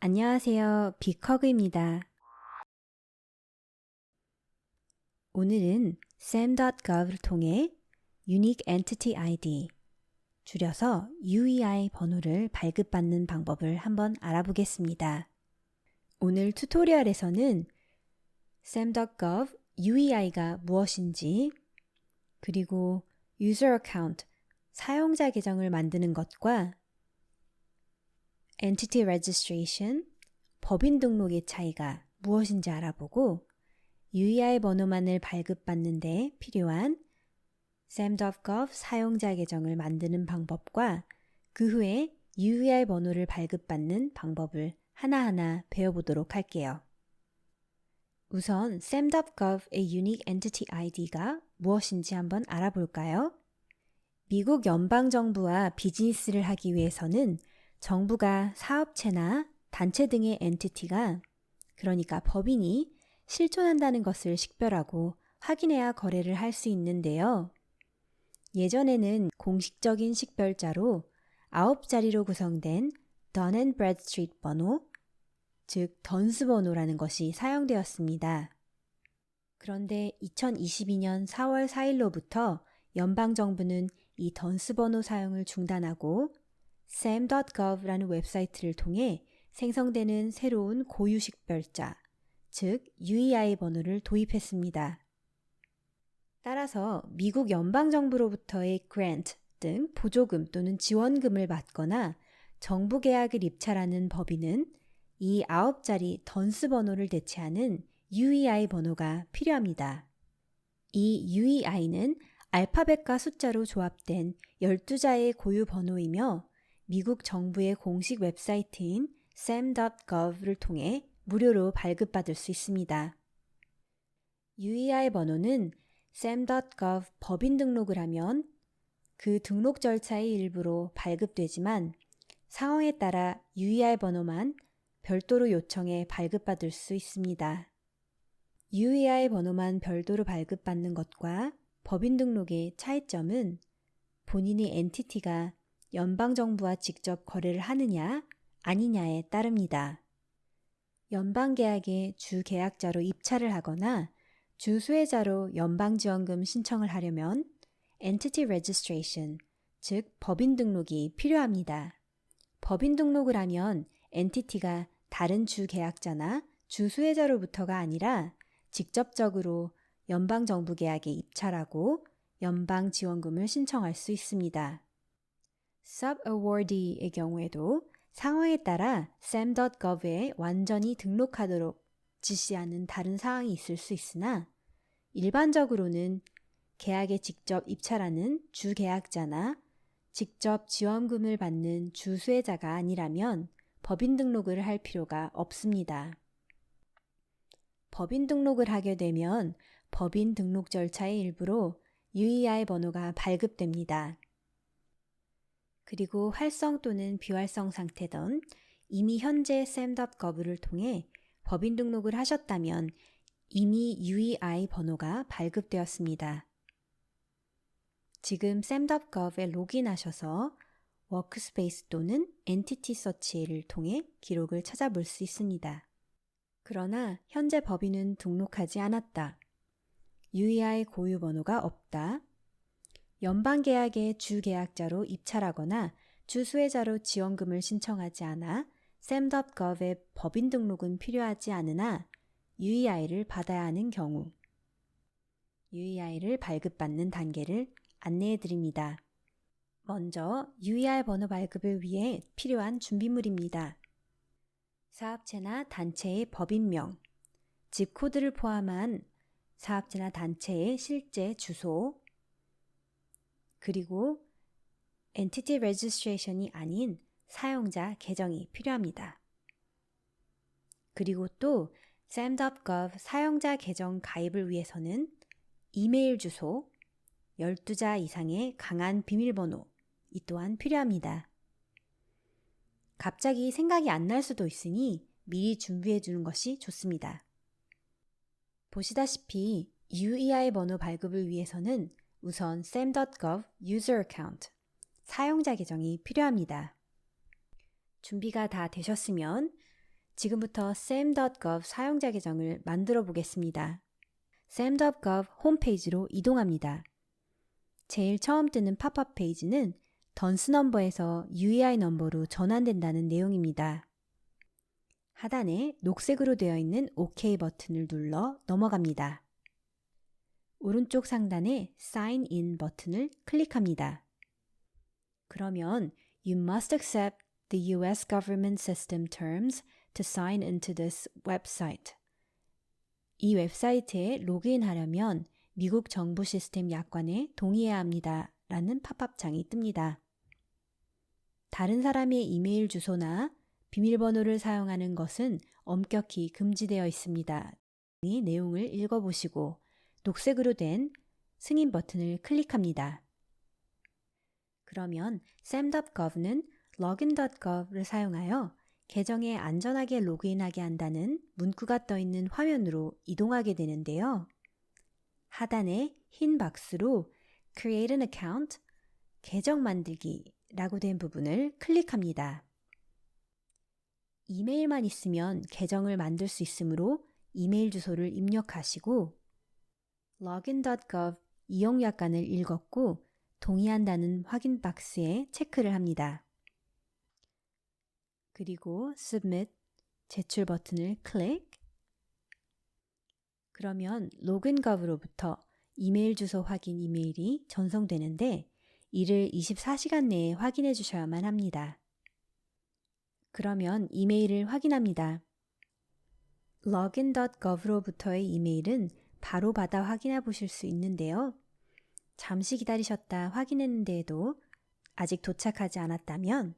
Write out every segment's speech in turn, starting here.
안녕하세요. 빅허그입니다. 오늘은 sam.gov를 통해 Unique Entity ID, 줄여서 UEI 번호를 발급받는 방법을 한번 알아보겠습니다. 오늘 튜토리얼에서는 sam.gov UEI가 무엇인지, 그리고 User Account, 사용자 계정을 만드는 것과 Entity Registration, 법인 등록의 차이가 무엇인지 알아보고 UEI 번호만을 발급받는 데 필요한 sam.gov 사용자 계정을 만드는 방법과 그 후에 UEI 번호를 발급받는 방법을 하나하나 배워보도록 할게요. 우선 sam.gov의 Unique Entity ID가 무엇인지 한번 알아볼까요? 미국 연방정부와 비즈니스를 하기 위해서는 정부가 사업체나 단체 등의 엔티티가, 그러니까 법인이 실존한다는 것을 식별하고 확인해야 거래를 할 수 있는데요. 예전에는 공식적인 식별자로 9자리로 구성된 Dun & Bradstreet 번호, 즉 던스 번호라는 것이 사용되었습니다. 그런데 2022년 4월 4일로부터 연방정부는 이 던스 번호 사용을 중단하고 sam.gov라는 웹사이트를 통해 생성되는 새로운 고유 식별자, 즉 UEI 번호를 도입했습니다. 따라서 미국 연방정부로부터의 grant 등 보조금 또는 지원금을 받거나 정부 계약을 입찰하는 법인은 이 9자리 던스 번호를 대체하는 UEI 번호가 필요합니다. 이 UEI는 알파벳과 숫자로 조합된 12자의 고유 번호이며 미국 정부의 공식 웹사이트인 sam.gov를 통해 무료로 발급받을 수 있습니다. UEI 번호는 sam.gov 법인 등록을 하면 그 등록 절차의 일부로 발급되지만 상황에 따라 UEI 번호만 별도로 요청해 발급받을 수 있습니다. UEI 번호만 별도로 발급받는 것과 법인 등록의 차이점은 본인의 엔티티가 연방정부와 직접 거래를 하느냐 아니냐에 따릅니다. 연방계약의 주계약자로 입찰을 하거나 주수혜자로 연방지원금 신청을 하려면 Entity Registration, 즉 법인 등록이 필요합니다. 법인 등록을 하면 엔티티가 다른 주계약자나 주수혜자로부터가 아니라 직접적으로 연방정부 계약에 입찰하고 연방지원금을 신청할 수 있습니다. Sub-awardee의 경우에도 상황에 따라 sam.gov에 완전히 등록하도록 지시하는 다른 사항이 있을 수 있으나 일반적으로는 계약에 직접 입찰하는 주계약자나 직접 지원금을 받는 주수혜자가 아니라면 법인 등록을 할 필요가 없습니다. 법인 등록을 하게 되면 법인 등록 절차의 일부로 UEI 번호가 발급됩니다. 그리고 활성 또는 비활성 상태던 이미 현재 sam.gov를 통해 법인 등록을 하셨다면 이미 UEI 번호가 발급되었습니다. 지금 sam.gov에 로그인하셔서 워크스페이스 또는 엔티티 서치를 통해 기록을 찾아볼 수 있습니다. 그러나 현재 법인은 등록하지 않았다. UEI 고유 번호가 없다. 연방계약의 주계약자로 입찰하거나 주수혜자로 지원금을 신청하지 않아 sam.gov의 법인 등록은 필요하지 않으나 UEI를 받아야 하는 경우, UEI를 발급받는 단계를 안내해 드립니다. 먼저 UEI 번호 발급을 위해 필요한 준비물입니다. 사업체나 단체의 법인명, 집 코드를 포함한 사업체나 단체의 실제 주소, 그리고 Entity Registration이 아닌 사용자 계정이 필요합니다. 그리고 또 sam.gov 사용자 계정 가입을 위해서는 이메일 주소, 12자 이상의 강한 비밀번호, 이 또한 필요합니다. 갑자기 생각이 안 날 수도 있으니 미리 준비해 두는 것이 좋습니다. 보시다시피 UEI 번호 발급을 위해서는 우선 sam.gov User Account, 사용자 계정이 필요합니다. 준비가 다 되셨으면 지금부터 sam.gov 사용자 계정을 만들어 보겠습니다. sam.gov 홈페이지로 이동합니다. 제일 처음 뜨는 팝업 페이지는 던스 넘버에서 UEI 넘버로 전환된다는 내용입니다. 하단에 녹색으로 되어 있는 OK 버튼을 눌러 넘어갑니다. 오른쪽 상단에 Sign In 버튼을 클릭합니다. 그러면 You must accept the US government system terms to sign into this website. 이 웹사이트에 로그인하려면 미국 정부 시스템 약관에 동의해야 합니다. 라는 팝업창이 뜹니다. 다른 사람의 이메일 주소나 비밀번호를 사용하는 것은 엄격히 금지되어 있습니다. 이 내용을 읽어보시고 녹색으로 된 승인 버튼을 클릭합니다. 그러면 sam.gov는 login.gov를 사용하여 계정에 안전하게 로그인하게 한다는 문구가 떠 있는 화면으로 이동하게 되는데요. 하단에 흰 박스로 Create an account, 계정 만들기라고 된 부분을 클릭합니다. 이메일만 있으면 계정을 만들 수 있으므로 이메일 주소를 입력하시고 login.gov 이용 약관을 읽었고 동의한다는 확인 박스에 체크를 합니다. 그리고 Submit, 제출 버튼을 클릭. 그러면 로그인gov으로부터 이메일 주소 확인 이메일이 전송되는데 이를 24시간 내에 확인해 주셔야만 합니다. 그러면 이메일을 확인합니다. login.gov로부터의 이메일은 바로 받아 확인해 보실 수 있는데요. 잠시 기다리셨다 확인했는데도 아직 도착하지 않았다면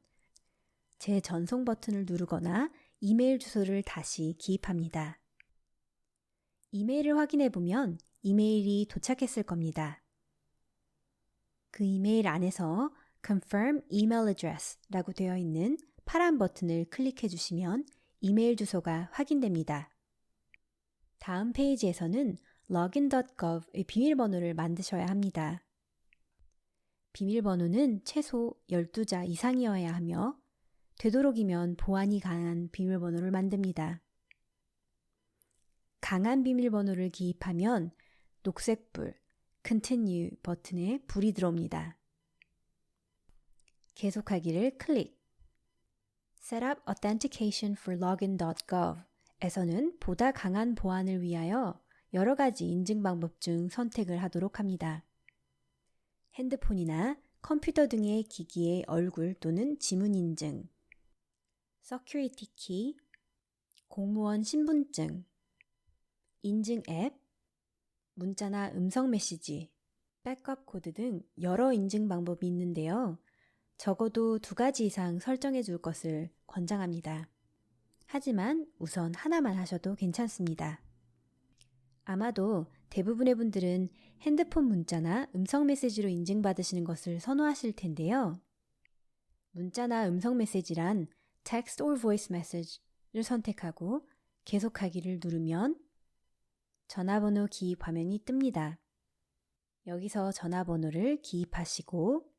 재전송 버튼을 누르거나 이메일 주소를 다시 기입합니다. 이메일을 확인해 보면 이메일이 도착했을 겁니다. 그 이메일 안에서 Confirm Email Address 라고 되어 있는 파란 버튼을 클릭해 주시면 이메일 주소가 확인됩니다. 다음 페이지에서는 login.gov의 비밀번호를 만드셔야 합니다. 비밀번호는 최소 12자 이상이어야 하며 되도록이면 보안이 강한 비밀번호를 만듭니다. 강한 비밀번호를 기입하면 녹색불 Continue 버튼에 불이 들어옵니다. 계속하기를 클릭. Set up Authentication for Login.gov 에서는 보다 강한 보안을 위하여 여러 가지 인증 방법 중 선택을 하도록 합니다. 핸드폰이나 컴퓨터 등의 기기의 얼굴 또는 지문 인증, Security Key, 공무원 신분증, 인증 앱, 문자나 음성 메시지, 백업 코드 등 여러 인증 방법이 있는데요. 적어도 2가지 이상 설정해 줄 것을 권장합니다. 하지만 우선 하나만 하셔도 괜찮습니다. 아마도 대부분의 분들은 핸드폰 문자나 음성 메시지로 인증받으시는 것을 선호하실 텐데요. 문자나 음성 메시지란 Text or Voice Message를 선택하고 계속하기를 누르면 전화번호 기입 화면이 뜹니다. 여기서 전화번호를 기입하시고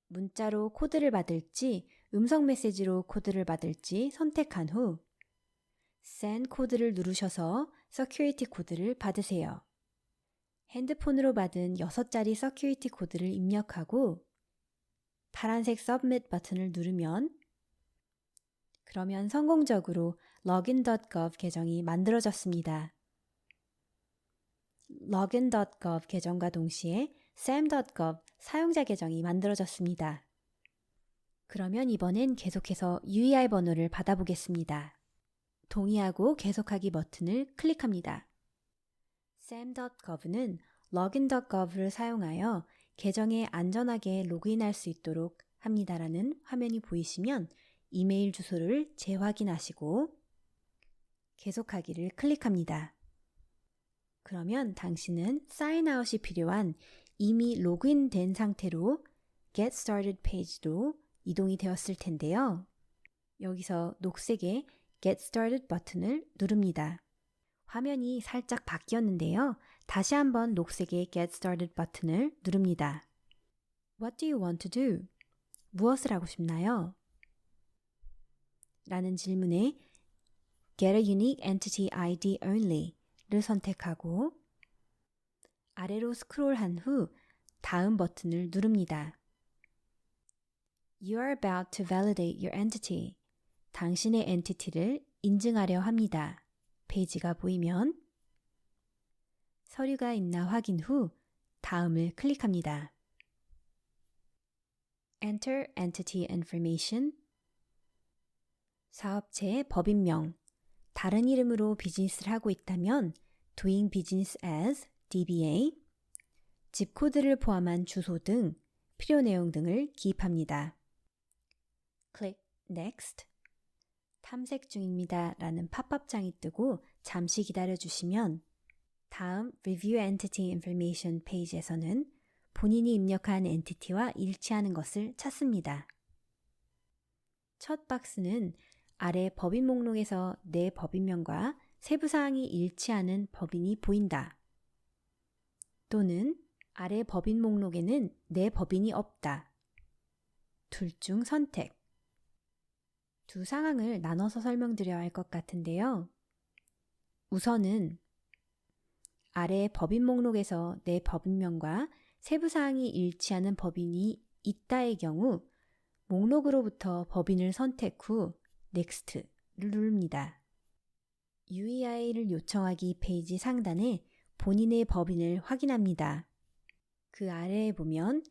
문자로 코드를 받을지 음성 메시지로 코드를 받을지 선택한 후 Send 코드를 누르셔서 Security 코드를 받으세요. 핸드폰으로 받은 6자리 Security 코드를 입력하고 파란색 Submit 버튼을 누르면 그러면 성공적으로 login.gov 계정이 만들어졌습니다. login.gov 계정과 동시에 sam.gov 사용자 계정이 만들어졌습니다. 그러면 이번엔 계속해서 UEI 번호를 받아보겠습니다. 동의하고 계속하기 버튼을 클릭합니다. sam.gov는 login.gov를 사용하여 계정에 안전하게 로그인할 수 있도록 합니다라는 화면이 보이시면 이메일 주소를 재확인하시고 계속하기를 클릭합니다. 그러면 당신은 사인아웃이 필요한 이미 로그인된 상태로 Get Started 페이지로 이동이 되었을 텐데요. 여기서 녹색의 Get Started 버튼을 누릅니다. 화면이 살짝 바뀌었는데요. 다시 한번 녹색의 Get Started 버튼을 누릅니다. What do you want to do? 무엇을 하고 싶나요? 라는 질문에 Get a unique entity ID only를 선택하고 아래로 스크롤한 후 다음 버튼을 누릅니다. You are about to validate your entity. 당신의 엔티티를 인증하려 합니다. 페이지가 보이면 서류가 있나 확인 후 다음을 클릭합니다. Enter Entity Information. 사업체의 법인명, 다른 이름으로 비즈니스를 하고 있다면 Doing Business as DBA, 집코드를 포함한 주소 등 필요 내용 등을 기입합니다. Click Next. 탐색 중입니다 라는 팝업창이 뜨고 잠시 기다려주시면 다음 Review Entity Information 페이지에서는 본인이 입력한 엔티티와 일치하는 것을 찾습니다. 첫 박스는 아래 법인 목록에서 내 법인명과 세부사항이 일치하는 법인이 보인다. 또는 아래 법인 목록에는 내 법인이 없다. 둘 중 선택. 두 상황을 나눠서 설명드려야 할 것 같은데요. 우선은 아래 법인 목록에서 내 법인명과 세부사항이 일치하는 법인이 있다의 경우 목록으로부터 법인을 선택 후 Next를 누릅니다. UEI를 요청하기 페이지 상단에 본인의 법인을 확인합니다. 그 아래에 보면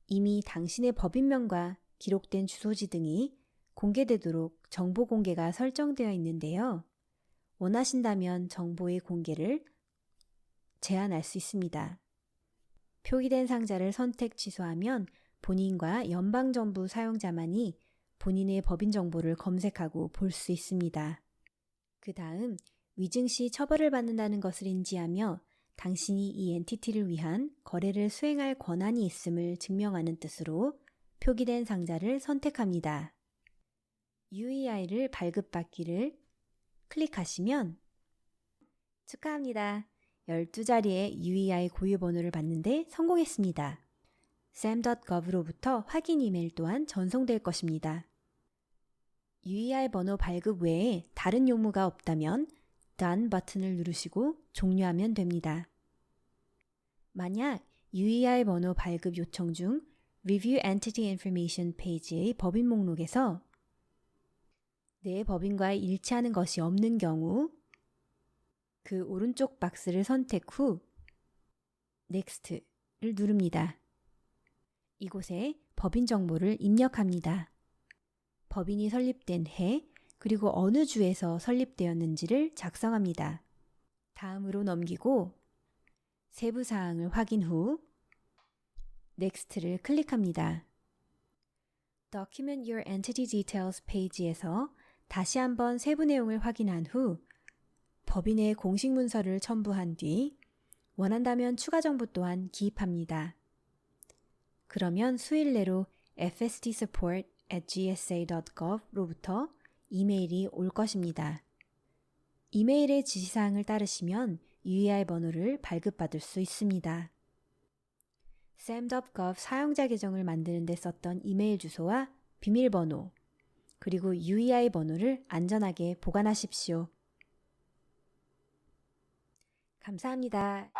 이미 당신의 법인명과 기록된 주소지 등이 공개되도록 정보 공개가 설정되어 있는데요. 원하신다면 정보의 공개를 제한할 수 있습니다. 표기된 상자를 선택 취소하면 본인과 연방정부 사용자만이 본인의 법인 정보를 검색하고 볼 수 있습니다. 그 다음 위증 시 처벌을 받는다는 것을 인지하며 당신이 이 엔티티를 위한 거래를 수행할 권한이 있음을 증명하는 뜻으로 표기된 상자를 선택합니다. UEI를 발급받기를 클릭하시면 축하합니다. 12자리의 UEI 고유번호를 받는데 성공했습니다. sam.gov로부터 확인 이메일 또한 전송될 것입니다. UEI 번호 발급 외에 다른 용무가 없다면 Done 버튼을 누르시고 종료하면 됩니다. 만약 UEI 번호 발급 요청 중 Review Entity Information 페이지의 법인 목록에서 내 법인과 일치하는 것이 없는 경우 그 오른쪽 박스를 선택 후 Next를 누릅니다. 이곳에 법인 정보를 입력합니다. 법인이 설립된 해 그리고 어느 주에서 설립되었는지를 작성합니다. 다음으로 넘기고 세부사항을 확인 후 Next를 클릭합니다. Document Your Entity Details 페이지에서 다시 한번 세부 내용을 확인한 후 법인의 공식 문서를 첨부한 뒤 원한다면 추가 정보 또한 기입합니다. 그러면 수일 내로 fstsupport@gsa.gov로부터 이메일이 올 것입니다. 이메일의 지시사항을 따르시면 UEI 번호를 발급받을 수 있습니다. sam.gov 사용자 계정을 만드는 데 썼던 이메일 주소와 비밀번호, 그리고 UEI 번호를 안전하게 보관하십시오. 감사합니다.